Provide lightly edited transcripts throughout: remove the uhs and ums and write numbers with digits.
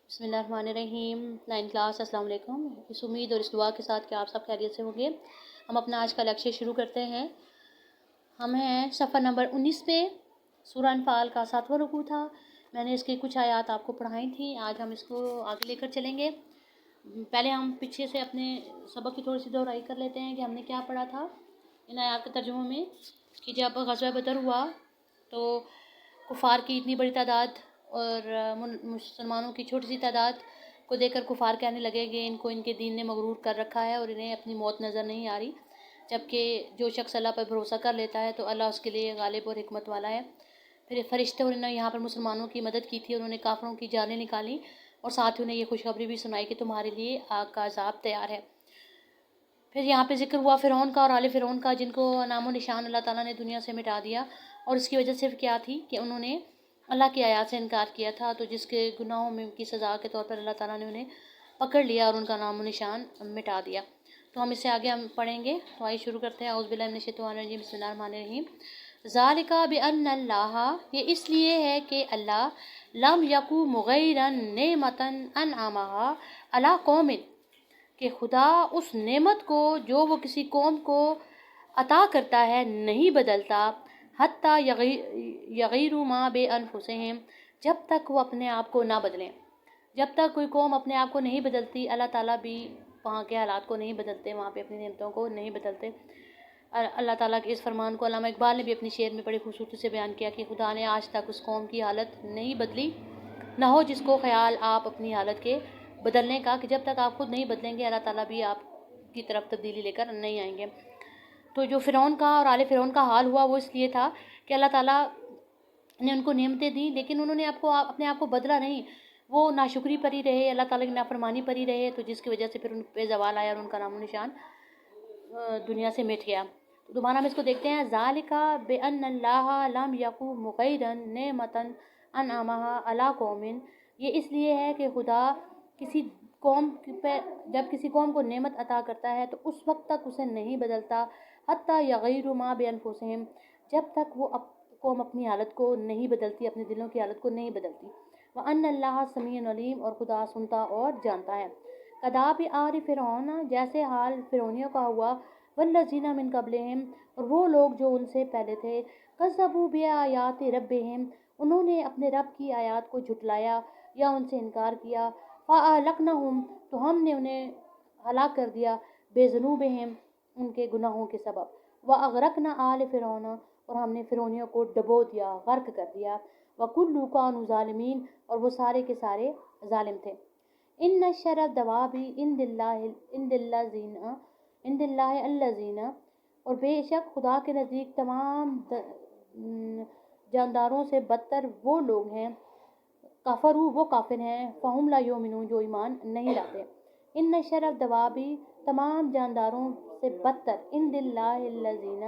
بسم اللہ الرحمن الرحیم۔ 9 کلاس، السلام علیکم۔ اس امید اور اس دعا کے ساتھ کہ آپ سب خیریت سے ہوں گے، ہم اپنا آج کا لیکچر شروع کرتے ہیں۔ ہم ہیں صفحہ نمبر 19 پہ۔ سورہ انفال کا 7واں رکوع تھا۔ میں نے اس کی کچھ آیات آپ کو پڑھائی تھیں، آج ہم اس کو آگے لے کر چلیں گے۔ پہلے ہم پیچھے سے اپنے سبق کی تھوڑی سی دہرائی کر لیتے ہیں کہ ہم نے کیا پڑھا تھا ان آیات کے ترجموں میں، کہ جب غزوہ بدر ہوا تو کفار کی اتنی بڑی تعداد اور مسلمانوں کی چھوٹی سی تعداد کو دیکھ کر کفار کہنے لگے کہ ان کو ان کے دین نے مغرور کر رکھا ہے اور انہیں اپنی موت نظر نہیں آ رہی، جبکہ جو شخص اللہ پر بھروسہ کر لیتا ہے تو اللہ اس کے لیے غالب اور حکمت والا ہے۔ پھر فرشتوں نے یہاں پر مسلمانوں کی مدد کی تھی، انہوں نے کافروں کی جانیں نکالی اور ساتھ ہی انہیں یہ خوشخبری بھی سنائی کہ تمہارے لیے آگ کا عذاب تیار ہے۔ پھر یہاں پہ ذکر ہوا فرعون کا اور آل فرعون کا، جن کو نام و نشان اللہ تعالیٰ نے دنیا سے مٹا دیا، اور اس کی وجہ صرف کیا تھی کہ انہوں نے اللہ کی آیات سے انکار کیا تھا، تو جس کے گناہوں میں کی سزا کے طور پر اللہ تعالیٰ نے انہیں پکڑ لیا اور ان کا نام و نشان مٹا دیا۔ تو ہم اس سے آگے ہم پڑھیں گے، تو آئیے شروع کرتے ہیں۔ اعوذ باللہ من الشیطان الرجیم، بسم اللہ الرحمن الرحیم۔ ذالک بان اللہ، یہ اس لیے ہے کہ اللہ لم یکو مغیرا نعمتا انعمہا علی قوم، کہ خدا اس نعمت کو جو وہ کسی قوم کو عطا کرتا ہے نہیں بدلتا، حتیٰ یغیروا ما بانفسہم، جب تک وہ اپنے آپ کو نہ بدلیں۔ جب تک کوئی قوم اپنے آپ کو نہیں بدلتی، اللہ تعالیٰ بھی وہاں کے حالات کو نہیں بدلتے، وہاں پہ اپنی نعمتوں کو نہیں بدلتے۔ اللہ تعالیٰ کے اس فرمان کو علامہ اقبال نے بھی اپنی شعر میں بڑی خوبصورتی سے بیان کیا کہ خدا نے آج تک اس قوم کی حالت نہیں بدلی، نہ ہو جس کو خیال آپ اپنی حالت کے بدلنے کا، کہ جب تک آپ خود نہیں بدلیں گے اللہ تعالیٰ بھی آپ کی طرف تبدیلی لے کر نہیں آئیں گے۔ تو جو فرعون کا اور آل فرعون کا حال ہوا وہ اس لیے تھا کہ اللہ تعالیٰ نے ان کو نعمتیں دیں، لیکن انہوں نے اپنے آپ کو بدلا نہیں، وہ ناشکری پر ہی رہے، اللہ تعالیٰ کی نافرمانی پر ہی رہے، تو جس کی وجہ سے پھر ان پہ زوال آیا اور ان کا نام و نشان دنیا سے مٹ گیا۔ تو دوبارہ ہم اس کو دیکھتے ہیں۔ ذالک بان اللہ لم یکو مغیرا نعمتا انعمہا علی قوم، یہ اس لیے ہے کہ خدا کسی قوم پہ جب کسی قوم کو نعمت عطا کرتا ہے تو اس وقت تک اسے نہیں بدلتا، حتیٰ یغیروا ما بانفسہم، جب تک وہ قوم اپنی حالت کو نہیں بدلتی، اپنے دلوں کی حالت کو نہیں بدلتی۔ وَأَنَّ اللَّهَ سَمِيعٌ عَلِيمٌ، اور خدا سنتا اور جانتا ہے۔ کداب آل فرعون، جیسے حال فرعونیوں کا ہوا، والذین من قبلہم، اور وہ لوگ جو ان سے پہلے تھے، کذبوا بآیات ربہم، انہوں نے اپنے رب کی آیات کو جھٹلایا یا ان سے انکار کیا، فأہلکنہم، تو ہم نے انہیں ہلاک کر دیا، بذنوبہم، ان کے گناہوں کے سبب، وأغرقنا آل فرعون، اور ہم نے فرعونیوں کو ڈبو دیا، غرق کر دیا، وَكُلُّ كَانُوا ظَالِمِينَ، اور وہ سارے کے سارے ظالم تھے۔ إِنَّ شَرَّ الدَّوَابِ عِندَ اللَّهِ الَّذِينَ، اور بے شک خدا کے نزدیک تمام جانداروں سے بدتر وہ لوگ ہیں، کفروا، وہ کافر ہیں، فہم لا یؤمنون، جو ایمان نہیں لاتے۔ ان شر الدواب، تمام جانداروں سے بدتر، عند اللہ الذین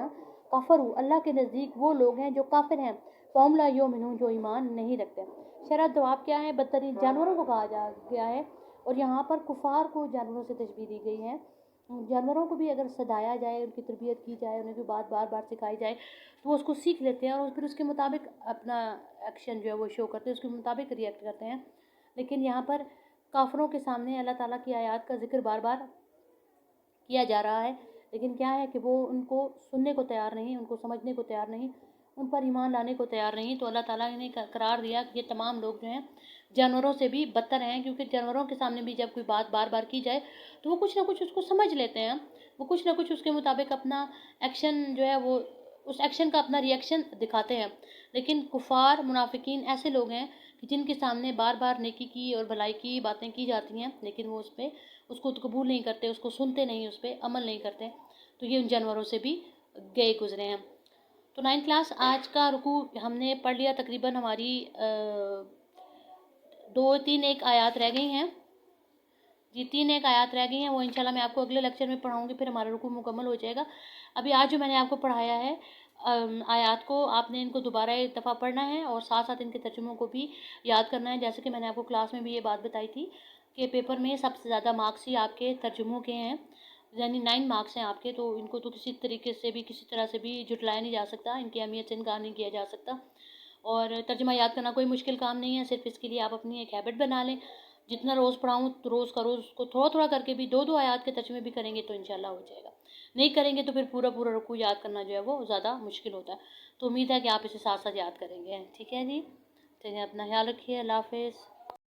کفروا، اللہ کے نزدیک وہ لوگ ہیں جو کافر ہیں، فہم لا یؤمنون، جو ایمان نہیں رکھتے۔ شر الدواب کیا ہے؟ بدترین جانوروں کو کہا گیا ہے، اور یہاں پر کفار کو جانوروں سے تشبیہ دی گئی ہے۔ جانوروں کو بھی اگر سدایا جائے، ان کی تربیت کی جائے، انہیں بھی بات بار بار سکھائی جائے تو وہ اس کو سیکھ لیتے ہیں اور پھر اس کے مطابق اپنا ایکشن جو ہے وہ شو کرتے ہیں، اس کے مطابق ریئیکٹ کرتے ہیں۔ لیکن یہاں پر کافروں کے سامنے اللہ تعالیٰ کی آیات کا ذکر بار بار کیا جا رہا ہے، لیکن کیا ہے کہ وہ ان کو سننے کو تیار نہیں، ان کو سمجھنے کو تیار نہیں، ان پر ایمان لانے کو تیار نہیں۔ تو اللہ تعالیٰ نے قرار دیا کہ یہ تمام لوگ جو ہیں جانوروں سے بھی بدتر ہیں، کیونکہ جانوروں کے سامنے بھی جب کوئی بات بار بار کی جائے تو وہ کچھ نہ کچھ اس کو سمجھ لیتے ہیں، وہ کچھ نہ کچھ اس کے مطابق اپنا ایکشن جو ہے وہ اس ایکشن کا اپنا ریئیکشن دکھاتے ہیں۔ لیکن کفار، منافقین ایسے لوگ ہیں کہ جن کے سامنے بار بار نیکی کی اور بھلائی کی باتیں کی جاتی ہیں، لیکن وہ اس کو قبول نہیں کرتے، اس کو سنتے نہیں، اس پہ عمل نہیں کرتے، تو یہ ان جانوروں سے بھی گئے گزرے ہیں۔ تو 9 کلاس آج کا رکوع ہم نے پڑھ لیا، تقریباً ہماری 2-3 آیات رہ گئی ہیں جی، 3 آیات رہ گئی ہیں، وہ انشاءاللہ میں آپ کو اگلے لیکچر میں پڑھاؤں گی، پھر ہمارا رکوع مکمل ہو جائے گا۔ ابھی آج جو میں نے آپ کو پڑھایا ہے آیات کو، آپ نے ان کو دوبارہ ایک دفعہ پڑھنا ہے اور ساتھ ساتھ ان کے ترجموں کو بھی یاد کرنا ہے، جیسے کہ میں نے آپ کو کلاس میں بھی یہ بات بتائی تھی کہ پیپر میں سب سے زیادہ مارکس ہی آپ کے ترجموں کے ہیں، یعنی 9 مارکس ہیں آپ کے، تو ان کو تو کسی طریقے سے بھی کسی طرح سے بھی جھٹلایا نہیں جا سکتا، ان کی اہمیت سے انکار نہیں کیا جا سکتا۔ اور ترجمہ یاد کرنا کوئی مشکل کام نہیں ہے، صرف اس کے لیے آپ اپنی ایک ہیبٹ بنا لیں، جتنا روز پڑھاؤں تو روز کا روز اس کو تھوڑا تھوڑا کر کے بھی 2 آیات کے ترجمے بھی کریں گے تو انشاءاللہ ہو جائے گا. نہیں کریں گے تو پھر پورا رکوع یاد کرنا جو ہے وہ زیادہ مشکل ہوتا ہے. تو امید ہے کہ آپ اسے ساتھ ساتھ یاد کریں گے. ٹھیک ہے جی، تو اپنا خیال رکھیے. اللہ حافظ.